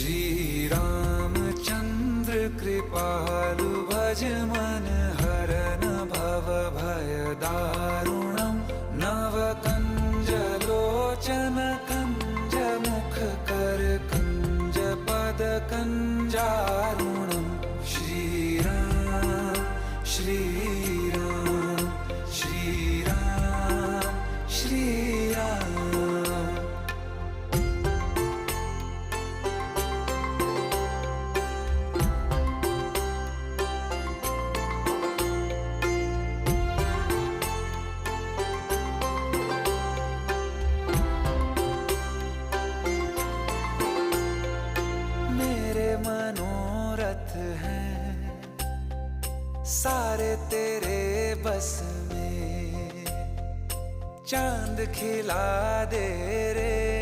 श्री रामचंद्र कृपालु भज मन हरन भव भय दारुणम नव कंज लोचन कंज मुख कर कंज पद कंजारुणम श्री राम श्री राम श्री राम श्री राम। मनोरथ हैं सारे तेरे बस में, चांद खिला दे रे